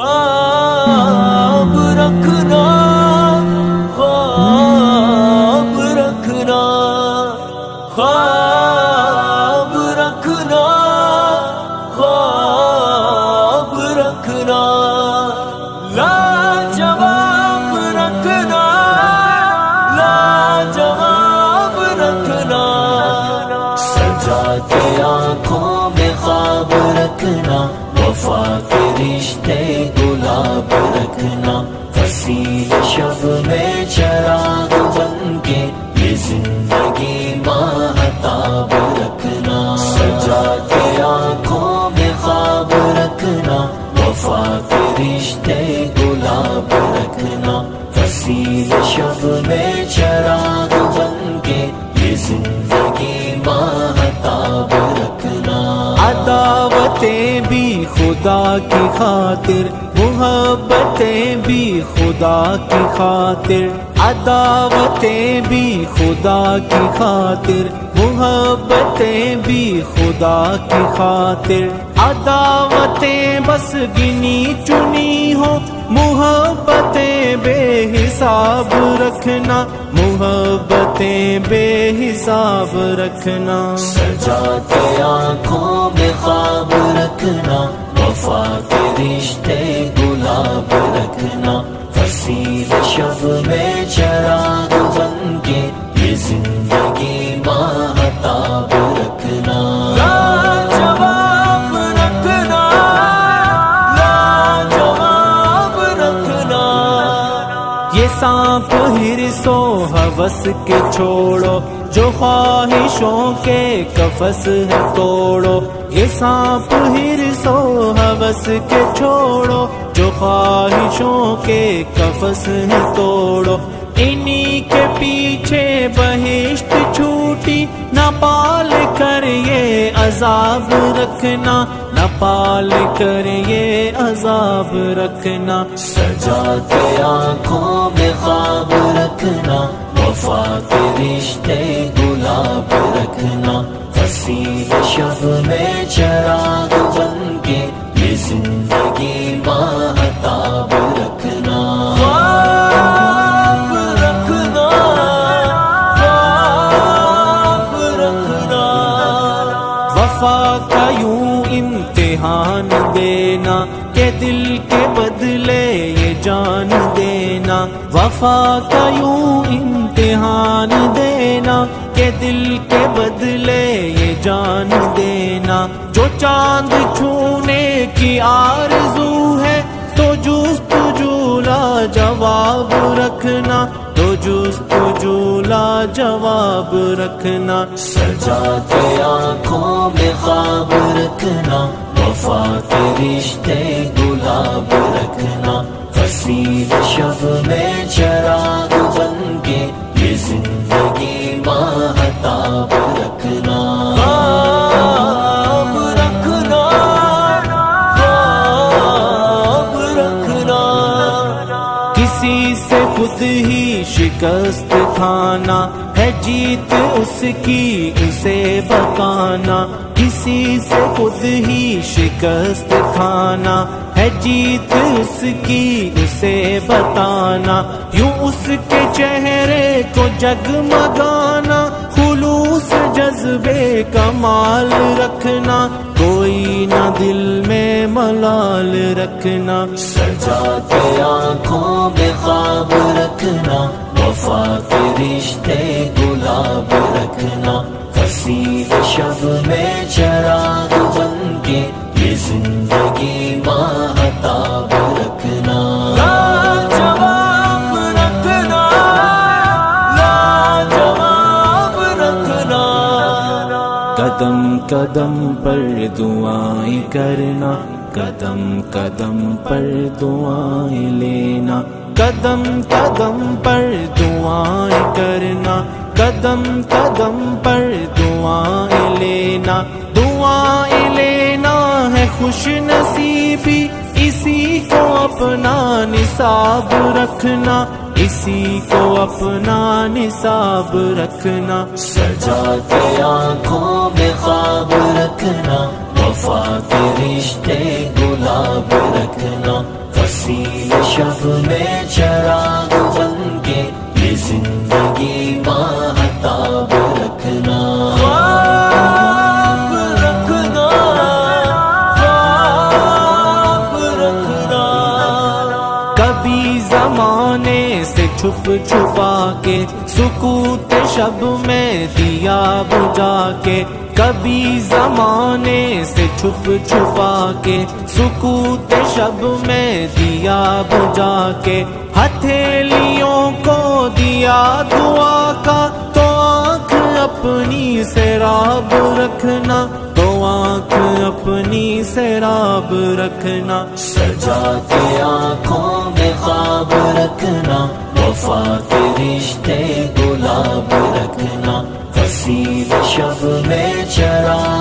ख्वाब रखना, ख्वाब रखना, ख्वाब रखना, ख्वाब रखना, लाजवाब रखना, लाजवाब रखना, सजा के आँखों में ख्वाब रखना, वफा के रिश्ते गुलाब रखना, फसील शब में चराग बनके ये जिंदगी माहताब रखना, सजा के आँखों में ख्वाब रखना, वफा के रिश्ते गुलाब रखना, फसील शब में चराग बनके ये जिंदगी माहताब रखना। अदावतें भी खुदा की खातिर, मुहब्बतें भी खुदा की खातिर, अदावतें भी खुदा की खातिर, मुहब्बतें भी खुदा की खातिर, अदावतें बस गिनी चुनी हो, मुहब्बतें बेहिसाब रखना, मुहब्बतें बेहिसाब रखना, सजा के आँखों में ख्वाब रखना, वफा के रिश्ते गुलाब रखना, फसील शब में चराग बनके ये जिंदगी माहताब रखना, लाजवाब रखना, लाजवाब रखना, ये सांप हिर्सो हवस के छोड़ो, जो ख्वाहिशों के कफस है तोड़ो, ये सांप हिर्सो हवस के छोड़ो, जो ख्वाहिशों के कफस है तोड़ो, इन्हीं के पीछे बहिश्त छूटी, न पाल कर ये अजाब रखना, न पाल कर ये अजाब रखना, सजा के आँखों में ख्वाब रखना, वफा के रिश्ते गुलाब रखना, फसील शब में चराग बनके ये जिंदगी माहताब रखना, ख्वाब रखना, ख्वाब रखना, वफा का यूं इम्तिहान देना कि दिल के बदले ये जान देना, वफा का यूं इम्तिहान देना कि दिल के बदले ये जान देना, जो चांद छूने की आरज़ू है तो जुस्तुजूला जवाब रखना, तो जुस्तुजूला जवाब रखना, सजा के आँखों में ख्वाब रखना, वफा के रिश्ते गुलाब रखना, फसील शब में चराग बनके ये जिंदगी माहताब रखना, ख्वाब रखना, ख्वाब रखना, किसी से खुद ही शिकस्त खाना है जीत उसकी उसे बताना, किसी से खुद ही शिकस्त खाना है जीत उसकी उसे बताना, यूं उसके चेहरे को जगमगाना, खुलूस जज्बे कमाल रखना, कोई ना दिल में मलाल रखना, सजा के आँखों में ख्वाब रखना, वफा के रिश्ते गुलाब रखना, फसील शब में चराग बनके ये जिंदगी माहताब रखना, लाजवाब रखना, लाजवाब रखना, कदम कदम पर दुआएं करना, कदम कदम पर दुआएं लेना, कदम कदम पर दुआएं करना, कदम कदम पर दुआएं लेना, दुआएं लेना है खुश नसीबी, इसी को अपना निसाब रखना, इसी को अपना निसाब रखना, सजा के आँखों में ख्वाब रखना, वफा के रिश्ते गुलाब रखना, شب میں چراغ بن کے یہ زندگی ماہتاب رکھنا، خواب رکھنا، خواب رکھنا۔ کبھی زمانے سے چھپ چھپا کے سکوت شب میں دیا بجھا کے، کبھی زمانے سے چھپ چھپا کے سکوت شب میں دیا بجھا کے، ہتھیلیوں کو دیا دعا کا تو آنکھ اپنی سیراب رکھنا، تو آنکھ اپنی سیراب رکھنا۔ سجا کے آنکھوں میں خواب رکھنا، وفا کے رشتے گلاب رکھنا، حسین شب میں چراغ